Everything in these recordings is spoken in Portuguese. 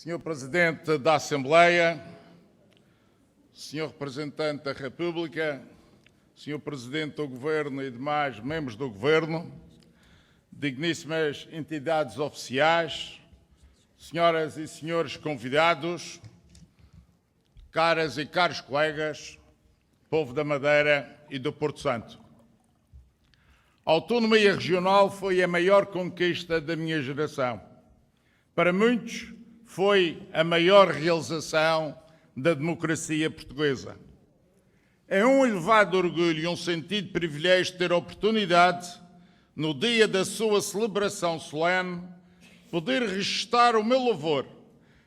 Senhor Presidente da Assembleia, Senhor Representante da República, Senhor Presidente do Governo e demais membros do Governo, digníssimas entidades oficiais, senhoras e senhores convidados, caras e caros colegas, povo da Madeira e do Porto Santo. A autonomia regional foi a maior conquista da minha geração. Para muitos, foi a maior realização da democracia portuguesa. É um elevado orgulho e um sentido de privilégio ter a oportunidade, no dia da sua celebração solene, poder registrar o meu louvor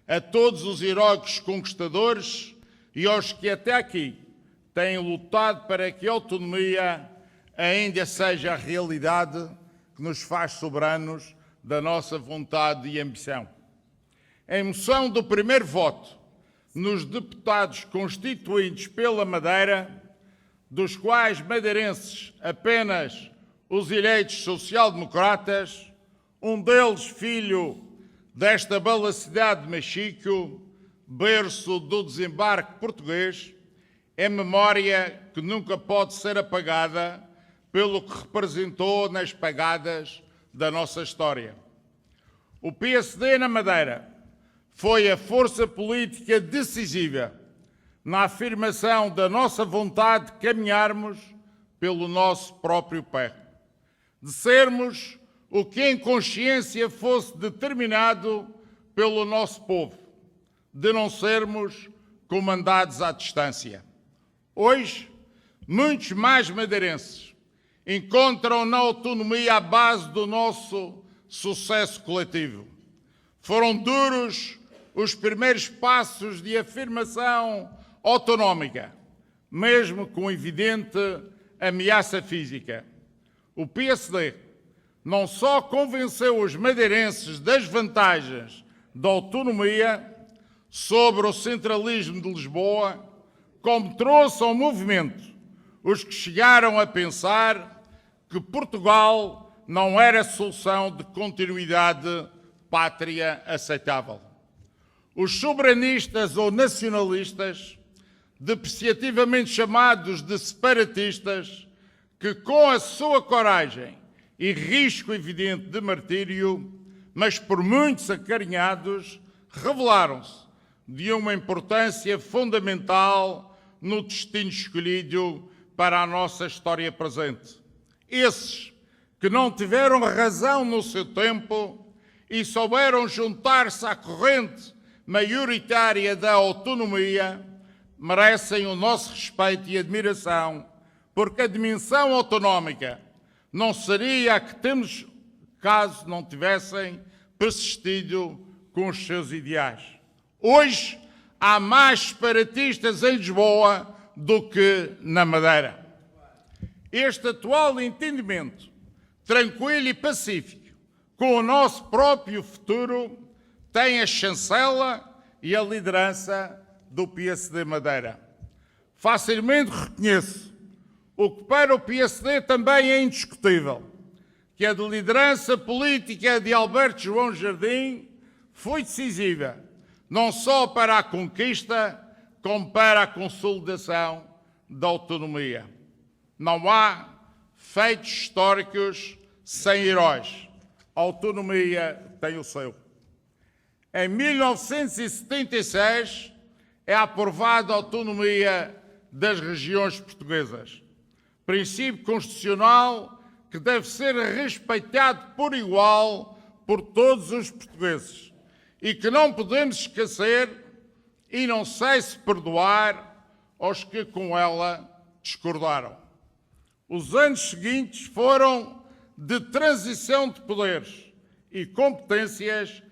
a todos os heróicos conquistadores e aos que até aqui têm lutado para que a autonomia ainda seja a realidade que nos faz soberanos da nossa vontade e ambição. A emoção do primeiro voto nos deputados constituídos pela Madeira, dos quais madeirenses apenas os eleitos social-democratas, um deles filho desta bela cidade de Machico, berço do desembarque português, é memória que nunca pode ser apagada pelo que representou nas pegadas da nossa história. O PSD na Madeira foi a força política decisiva na afirmação da nossa vontade de caminharmos pelo nosso próprio pé, de sermos o que em consciência fosse determinado pelo nosso povo, de não sermos comandados à distância. Hoje, muitos mais madeirenses encontram na autonomia a base do nosso sucesso coletivo. Foram duros os primeiros passos de afirmação autonómica, mesmo com evidente ameaça física. O PSD não só convenceu os madeirenses das vantagens da autonomia sobre o centralismo de Lisboa, como trouxe ao movimento os que chegaram a pensar que Portugal não era solução de continuidade pátria aceitável. Os soberanistas ou nacionalistas, depreciativamente chamados de separatistas, que com a sua coragem e risco evidente de martírio, mas por muitos acarinhados, revelaram-se de uma importância fundamental no destino escolhido para a nossa história presente. Esses que não tiveram razão no seu tempo e souberam juntar-se à corrente maioritária da autonomia, merecem o nosso respeito e admiração, porque a dimensão autonómica não seria a que temos caso não tivessem persistido com os seus ideais. Hoje há mais separatistas em Lisboa do que na Madeira. Este atual entendimento, tranquilo e pacífico, com o nosso próprio futuro, tem a chancela e a liderança do PSD Madeira. Facilmente reconheço o que para o PSD também é indiscutível, que a liderança política de Alberto João Jardim foi decisiva, não só para a conquista, como para a consolidação da autonomia. Não há feitos históricos sem heróis. A autonomia tem o seu. Em 1976 é aprovada a autonomia das regiões portuguesas, princípio constitucional que deve ser respeitado por igual por todos os portugueses e que não podemos esquecer e não sei se perdoar aos que com ela discordaram. Os anos seguintes foram de transição de poderes e competências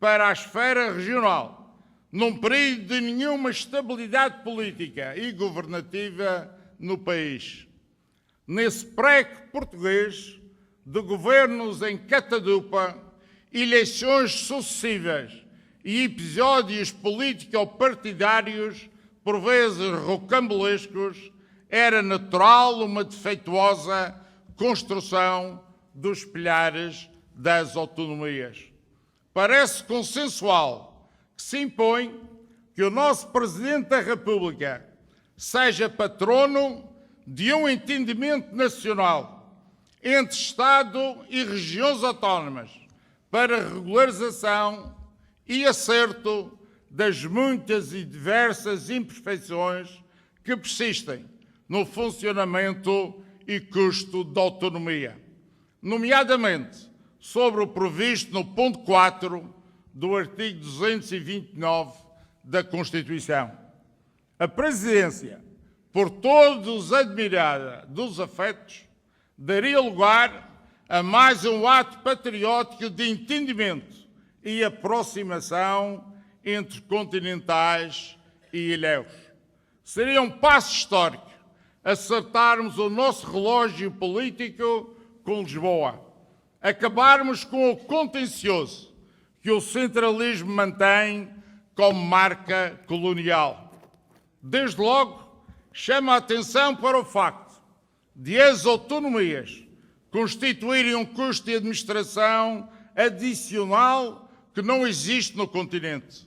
para a esfera regional, num período de nenhuma estabilidade política e governativa no país. Nesse pré português de governos em catadupa, eleições sucessivas e episódios político-partidários, por vezes rocambolescos, era natural uma defeituosa construção dos pilares das autonomias. Parece consensual que se impõe que o nosso Presidente da República seja patrono de um entendimento nacional entre Estado e regiões autónomas para regularização e acerto das muitas e diversas imperfeições que persistem no funcionamento e custo da autonomia, nomeadamente sobre o previsto no ponto 4 do artigo 229 da Constituição. A Presidência, por todos admirada dos afetos, daria lugar a mais um ato patriótico de entendimento e aproximação entre continentais e ilhéus. Seria um passo histórico acertarmos o nosso relógio político com Lisboa, acabarmos com o contencioso que o centralismo mantém como marca colonial. Desde logo, chama a atenção para o facto de as autonomias constituírem um custo de administração adicional que não existe no continente.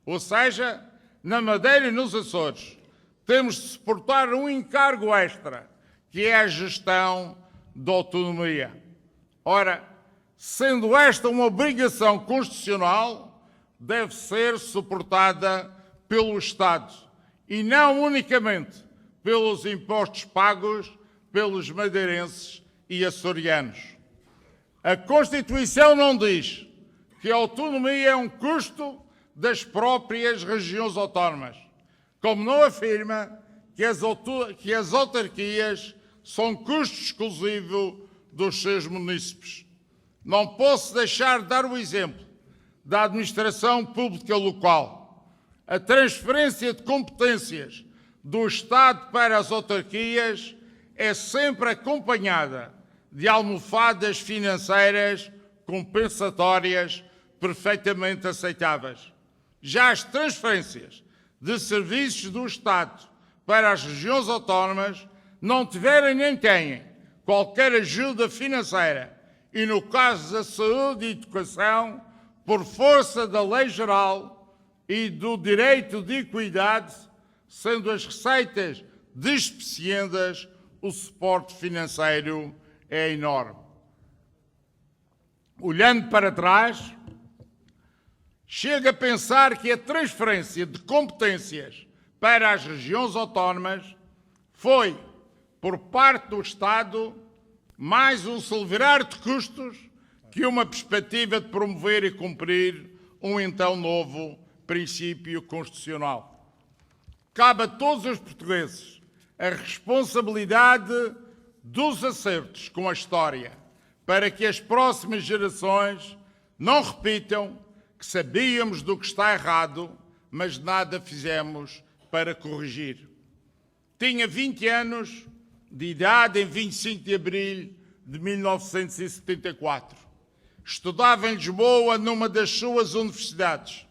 Ou seja, na Madeira e nos Açores, temos de suportar um encargo extra, que é a gestão da autonomia. Ora, sendo esta uma obrigação constitucional, deve ser suportada pelo Estado e não unicamente pelos impostos pagos pelos madeirenses e açorianos. A Constituição não diz que a autonomia é um custo das próprias regiões autónomas, como não afirma que as autarquias são custo exclusivo dos seus munícipes. Não posso deixar de dar o exemplo da administração pública local. A transferência de competências do Estado para as autarquias é sempre acompanhada de almofadas financeiras compensatórias perfeitamente aceitáveis. Já as transferências de serviços do Estado para as regiões autónomas não tiveram nem têm qualquer ajuda financeira e, no caso da saúde e educação, por força da lei geral e do direito de equidade, sendo as receitas despeciendas, o suporte financeiro é enorme. Olhando para trás, chega a pensar que a transferência de competências para as regiões autónomas foi, por parte do Estado, mais um celebrar de custos que uma perspectiva de promover e cumprir um então novo princípio constitucional. Cabe a todos os portugueses a responsabilidade dos acertos com a história, para que as próximas gerações não repitam que sabíamos do que está errado, mas nada fizemos para corrigir. Tinha 20 anos de idade em 25 de abril de 1974. Estudava em Lisboa, numa das suas universidades.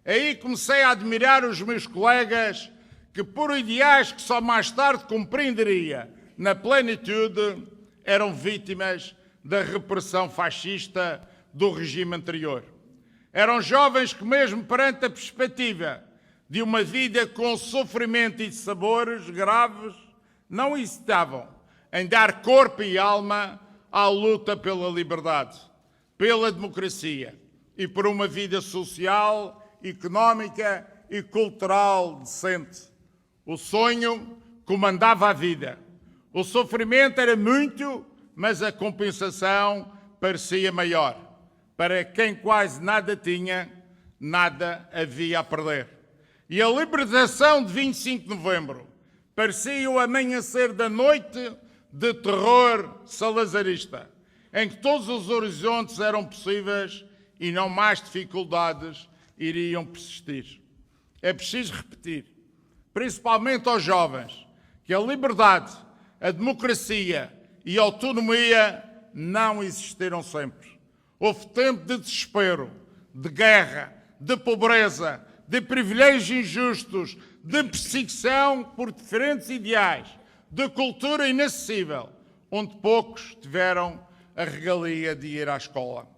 Aí comecei a admirar os meus colegas que, por ideais que só mais tarde compreenderia na plenitude, eram vítimas da repressão fascista do regime anterior. Eram jovens que, mesmo perante a perspectiva de uma vida com sofrimento e sabores graves, não hesitavam em dar corpo e alma à luta pela liberdade, pela democracia e por uma vida social, económica e cultural decente. O sonho comandava a vida. O sofrimento era muito, mas a compensação parecia maior. Para quem quase nada tinha, nada havia a perder. E a libertação de 25 de novembro parecia o amanhecer da noite de terror salazarista, em que todos os horizontes eram possíveis e não mais dificuldades iriam persistir. É preciso repetir, principalmente aos jovens, que a liberdade, a democracia e a autonomia não existiram sempre. Houve tempo de desespero, de guerra, de pobreza, de privilégios injustos, de perseguição por diferentes ideais, de cultura inacessível, onde poucos tiveram a regalia de ir à escola.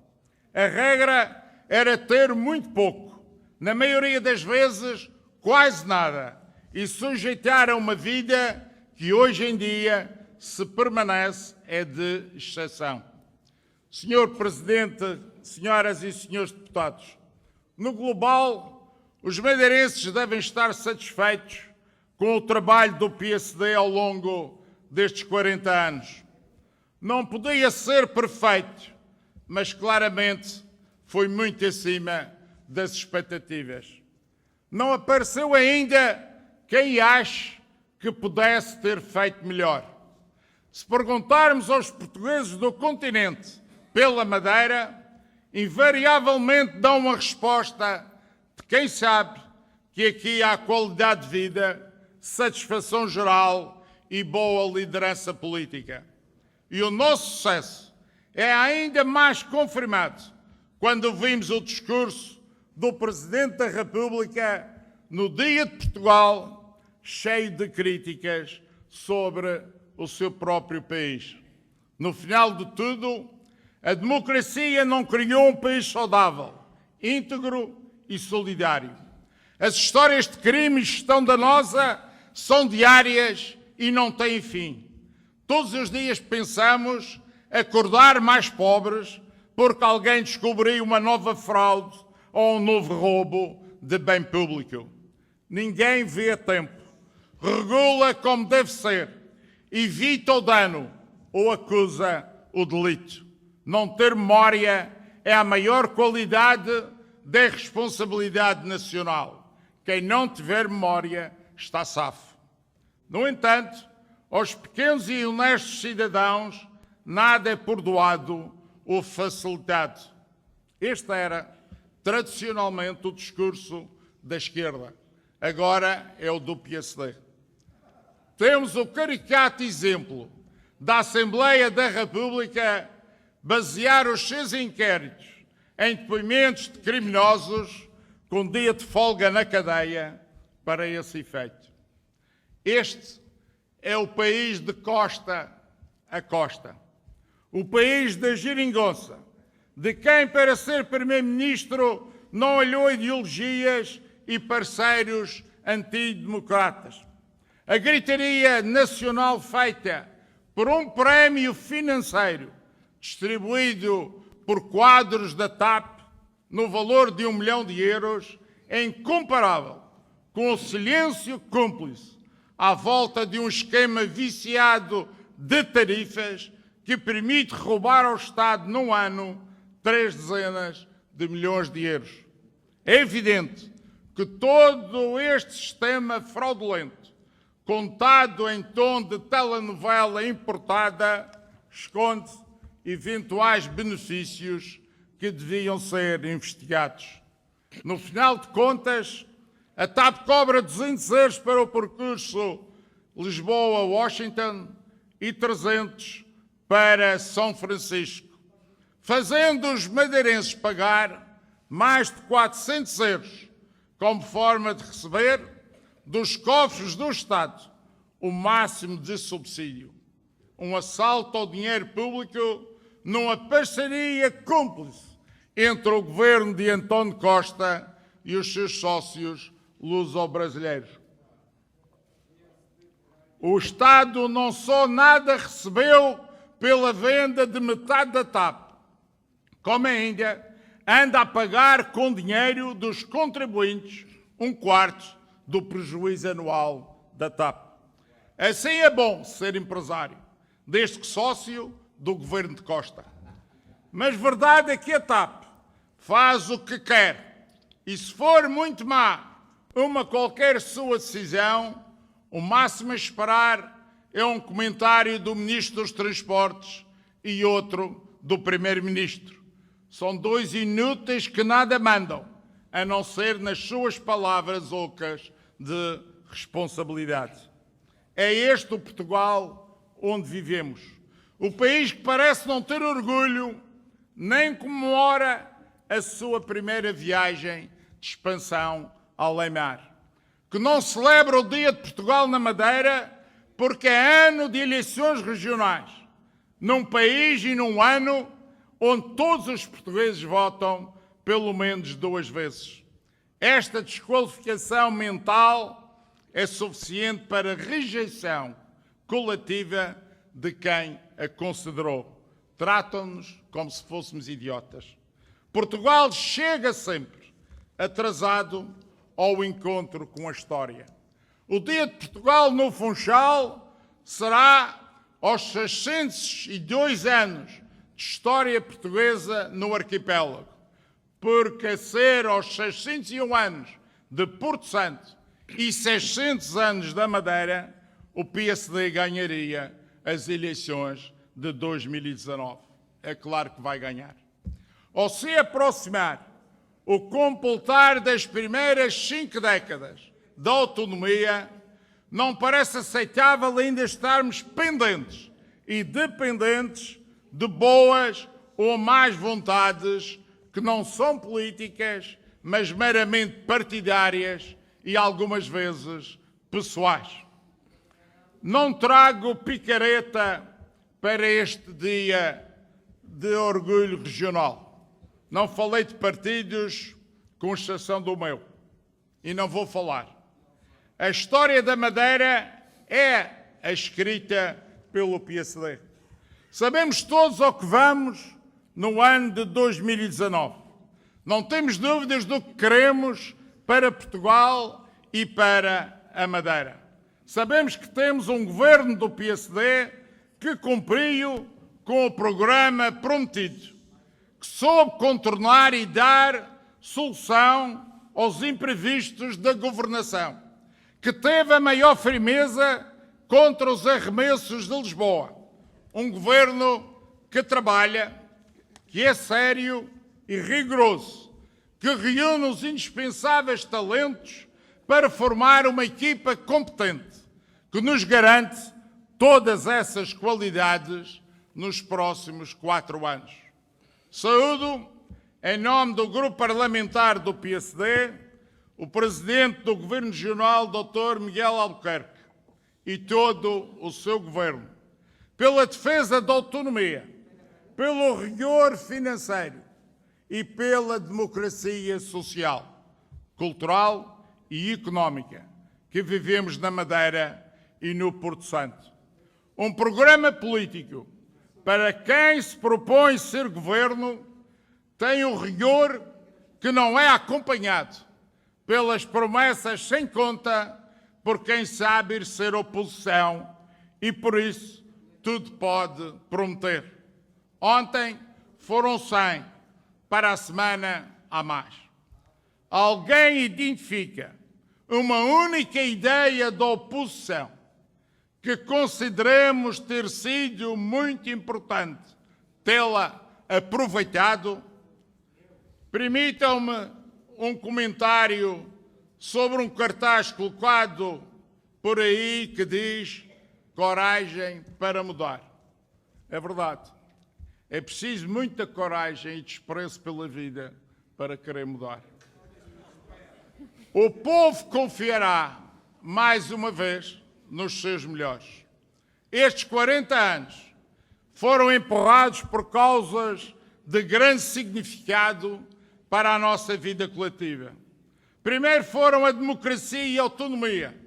A regra era ter muito pouco, na maioria das vezes, quase nada, e sujeitar a uma vida que hoje em dia, se permanece, é de exceção. Senhor Presidente, senhoras e senhores deputados, no global, os madeirenses devem estar satisfeitos com o trabalho do PSD ao longo destes 40 anos. Não podia ser perfeito, mas claramente foi muito acima das expectativas. Não apareceu ainda quem ache que pudesse ter feito melhor. Se perguntarmos aos portugueses do continente pela Madeira, invariavelmente dão uma resposta de quem sabe que aqui há qualidade de vida, satisfação geral e boa liderança política. E o nosso sucesso é ainda mais confirmado quando vimos o discurso do Presidente da República no Dia de Portugal, cheio de críticas sobre o seu próprio país. No final de tudo, a democracia não criou um país saudável, íntegro e solidário. As histórias de crime e gestão danosa são diárias e não têm fim. Todos os dias pensamos acordar mais pobres porque alguém descobriu uma nova fraude ou um novo roubo de bem público. Ninguém vê a tempo, regula como deve ser, evita o dano ou acusa o delito. Não ter memória é a maior qualidade da responsabilidade nacional. Quem não tiver memória está safo. No entanto, aos pequenos e honestos cidadãos nada é perdoado ou facilitado. Este era, tradicionalmente, o discurso da esquerda. Agora é o do PSD. Temos o caricato exemplo da Assembleia da República basear os seus inquéritos em depoimentos de criminosos com dia de folga na cadeia para esse efeito. Este é o país de costa a costa. O país da geringonça, de quem para ser primeiro-ministro não olhou ideologias e parceiros antidemocratas. A gritaria nacional feita por um prémio financeiro distribuído por quadros da TAP no valor de 1 milhão de euros é incomparável com o silêncio cúmplice à volta de um esquema viciado de tarifas que permite roubar ao Estado num ano 3 dezenas de milhões de euros. É evidente que todo este sistema fraudulento, contado em tom de telenovela importada, esconde eventuais benefícios que deviam ser investigados. No final de contas, a TAP cobra 200 euros para o percurso Lisboa-Washington e 300 para São Francisco, fazendo os madeirenses pagar mais de 400 euros como forma de receber dos cofres do Estado o máximo de subsídio. Um assalto ao dinheiro público numa parceria cúmplice entre o governo de António Costa e os seus sócios luso-brasileiros. O Estado não só nada recebeu pela venda de metade da TAP, como ainda anda a pagar com dinheiro dos contribuintes 1/4 do prejuízo anual da TAP. Assim é bom ser empresário, desde que sócio do governo de Costa. Mas verdade é que a TAP faz o que quer e, se for muito má uma qualquer sua decisão, o máximo a esperar é um comentário do Ministro dos Transportes e outro do Primeiro-Ministro. São dois inúteis que nada mandam, a não ser nas suas palavras ocas de responsabilidade. É este o Portugal onde vivemos. O país que parece não ter orgulho, nem comemora a sua primeira viagem de expansão além-mar. Que não celebra o Dia de Portugal na Madeira porque é ano de eleições regionais, num país e num ano onde todos os portugueses votam pelo menos 2 vezes. Esta desqualificação mental é suficiente para rejeição coletiva de quem a considerou. Tratam-nos como se fôssemos idiotas. Portugal chega sempre atrasado ao encontro com a história. O Dia de Portugal no Funchal será aos 602 anos de história portuguesa no arquipélago, porque a ser aos 601 anos de Porto Santo e 600 anos da Madeira, o PSD ganharia as eleições de 2019. É claro que vai ganhar. Ao se aproximar o completar das primeiras 5 décadas da autonomia, não parece aceitável ainda estarmos pendentes e dependentes de boas ou más vontades que não são políticas, mas meramente partidárias e algumas vezes pessoais. Não trago picareta para este dia de orgulho regional. Não falei de partidos, com exceção do meu, e não vou falar. A história da Madeira é a escrita pelo PSD. Sabemos todos ao que vamos no ano de 2019. Não temos dúvidas do que queremos para Portugal e para a Madeira. Sabemos que temos um governo do PSD que cumpriu com o programa prometido, que soube contornar e dar solução aos imprevistos da governação, que teve a maior firmeza contra os arremessos de Lisboa. Um governo que trabalha, que é sério e rigoroso, que reúne os indispensáveis talentos para formar uma equipa competente, que nos garante todas essas qualidades nos próximos 4 anos. Saúdo, em nome do Grupo Parlamentar do PSD, o Presidente do Governo Regional, Dr. Miguel Albuquerque, e todo o seu Governo, pela defesa da autonomia, pelo rigor financeiro e pela democracia social, cultural e económica que vivemos na Madeira e no Porto Santo. Um programa político para quem se propõe ser governo tem um rigor que não é acompanhado pelas promessas sem conta por quem sabe ir ser oposição e, por isso, tudo pode prometer. Ontem foram 100, para a semana há mais. Alguém identifica uma única ideia da oposição que consideremos ter sido muito importante tê-la aproveitado? Permitam-me um comentário sobre um cartaz colocado por aí que diz coragem para mudar. É verdade. É preciso muita coragem e desprezo pela vida para querer mudar. O povo confiará, mais uma vez, nos seus melhores. Estes 40 anos foram empurrados por causas de grande significado para a nossa vida coletiva. Primeiro foram a democracia e a autonomia,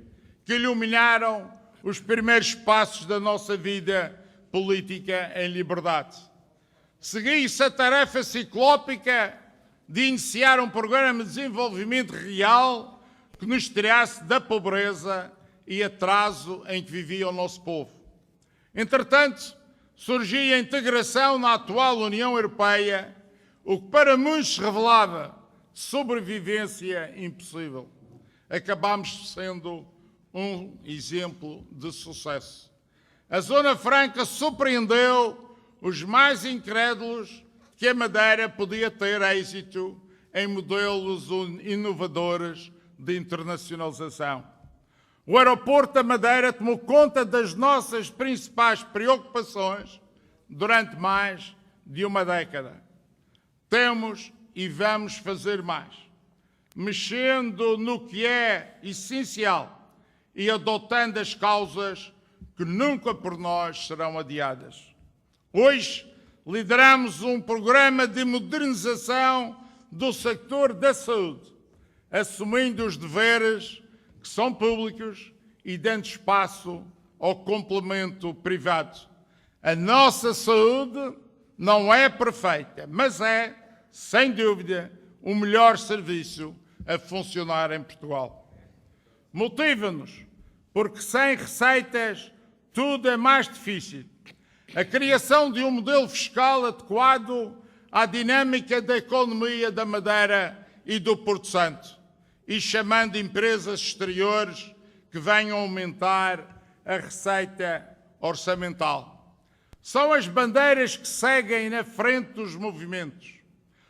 que iluminaram os primeiros passos da nossa vida política em liberdade. Seguiu-se a tarefa ciclópica de iniciar um programa de desenvolvimento real que nos tirasse da pobreza e atraso em que vivia o nosso povo. Entretanto, surgia a integração na atual União Europeia, o que para muitos se revelava sobrevivência impossível. Acabámos sendo um exemplo de sucesso. A Zona Franca surpreendeu os mais incrédulos que a Madeira podia ter êxito em modelos inovadores de internacionalização. O aeroporto da Madeira tomou conta das nossas principais preocupações durante mais de uma década. Temos e vamos fazer mais, mexendo no que é essencial e adotando as causas que nunca por nós serão adiadas. Hoje lideramos um programa de modernização do setor da saúde, assumindo os deveres que são públicos e dando espaço ao complemento privado. A nossa saúde não é perfeita, mas é, sem dúvida, o melhor serviço a funcionar em Portugal. Motiva-nos, porque sem receitas tudo é mais difícil. A criação de um modelo fiscal adequado à dinâmica da economia da Madeira e do Porto Santo e chamando empresas exteriores que venham aumentar a receita orçamental. São as bandeiras que seguem na frente dos movimentos.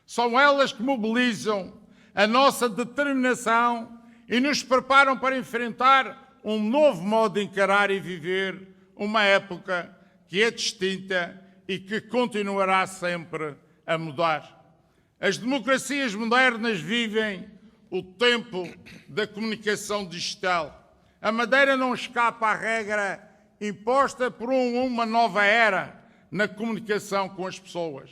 São elas que mobilizam a nossa determinação e nos preparam para enfrentar um novo modo de encarar e viver uma época que é distinta e que continuará sempre a mudar. As democracias modernas vivem o tempo da comunicação digital. A Madeira não escapa à regra imposta por uma nova era na comunicação com as pessoas.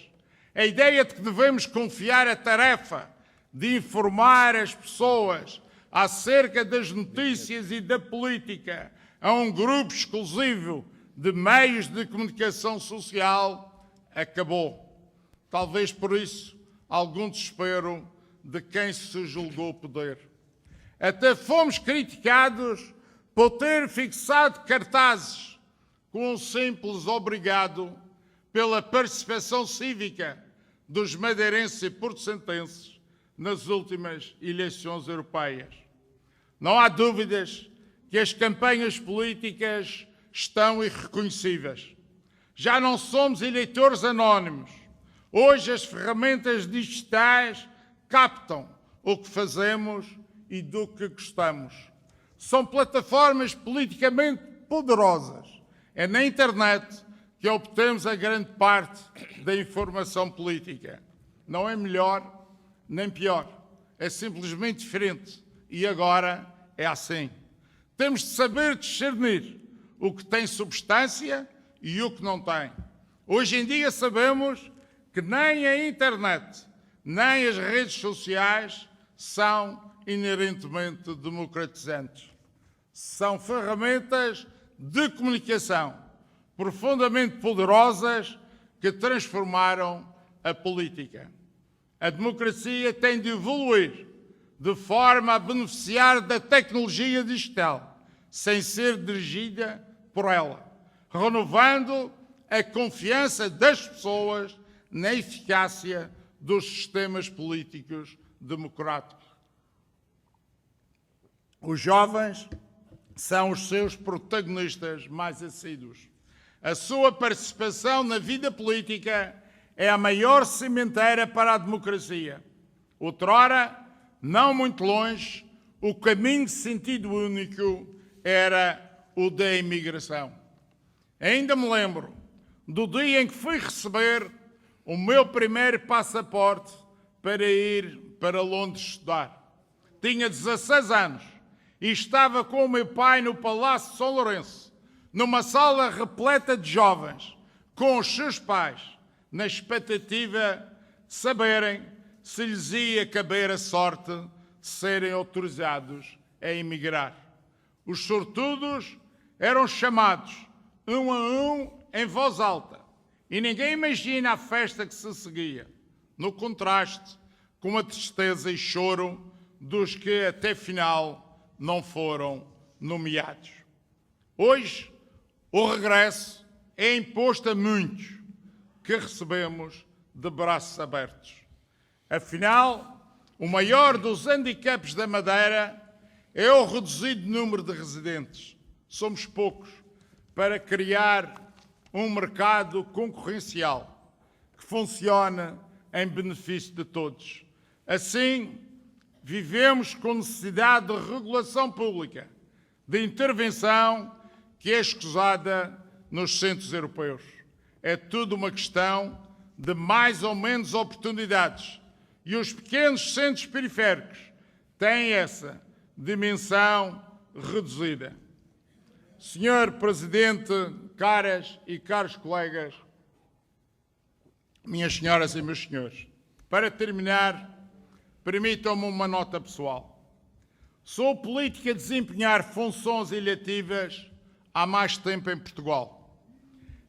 A ideia de que devemos confiar a tarefa de informar as pessoas acerca das notícias e da política a um grupo exclusivo de meios de comunicação social acabou. Talvez por isso algum desespero de quem se julgou poder. Até fomos criticados por ter fixado cartazes com um simples obrigado pela participação cívica dos madeirenses e porto-santenses nas últimas eleições europeias. Não há dúvidas que as campanhas políticas estão irreconhecíveis. Já não somos eleitores anónimos. Hoje as ferramentas digitais captam o que fazemos e do que gostamos. São plataformas politicamente poderosas. É na internet que obtemos a grande parte da informação política. Não é melhor nem pior. É simplesmente diferente. E agora é assim. Temos de saber discernir o que tem substância e o que não tem. Hoje em dia sabemos que nem a internet, nem as redes sociais são inerentemente democratizantes. São ferramentas de comunicação profundamente poderosas que transformaram a política. A democracia tem de evoluir de forma a beneficiar da tecnologia digital, sem ser dirigida por ela, renovando a confiança das pessoas na eficácia dos sistemas políticos democráticos. Os jovens são os seus protagonistas mais assíduos. A sua participação na vida política é a maior cimenteira para a democracia. Outrora, não muito longe, o caminho de sentido único era o da imigração. Ainda me lembro do dia em que fui receber o meu primeiro passaporte para ir para Londres estudar. Tinha 16 anos e estava com o meu pai no Palácio de São Lourenço, numa sala repleta de jovens, com os seus pais, na expectativa de saberem se lhes ia caber a sorte de serem autorizados a emigrar. Os sortudos eram chamados um a um em voz alta e ninguém imagina a festa que se seguia, no contraste com a tristeza e choro dos que até final não foram nomeados. Hoje, o regresso é imposto a muitos que recebemos de braços abertos. Afinal, o maior dos handicaps da Madeira é o reduzido número de residentes. Somos poucos para criar um mercado concorrencial que funcione em benefício de todos. Assim, vivemos com necessidade de regulação pública, de intervenção que é escusada nos centros europeus. É tudo uma questão de mais ou menos oportunidades. E os pequenos centros periféricos têm essa dimensão reduzida. Senhor Presidente, caras e caros colegas, minhas senhoras e meus senhores, para terminar, permitam-me uma nota pessoal. Sou político a desempenhar funções eletivas há mais tempo em Portugal.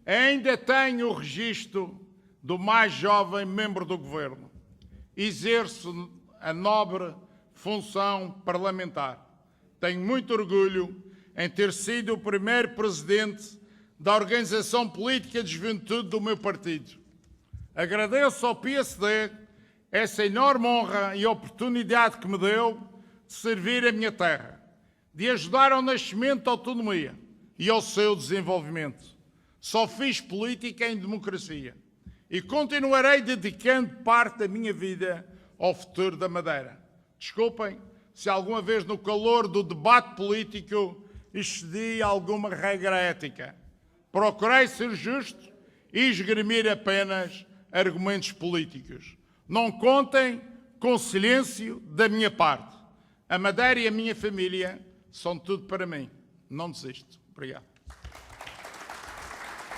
Ainda tenho o registro do mais jovem membro do Governo. Exerço a nobre função parlamentar. Tenho muito orgulho em ter sido o primeiro presidente da organização política de juventude do meu partido. Agradeço ao PSD essa enorme honra e oportunidade que me deu de servir a minha terra, de ajudar ao nascimento da autonomia e ao seu desenvolvimento. Só fiz política em democracia e continuarei dedicando parte da minha vida ao futuro da Madeira. Desculpem se alguma vez no calor do debate político excedi alguma regra ética. Procurei ser justo e esgrimir apenas argumentos políticos. Não contem com silêncio da minha parte. A Madeira e a minha família são tudo para mim. Não desisto. Obrigado.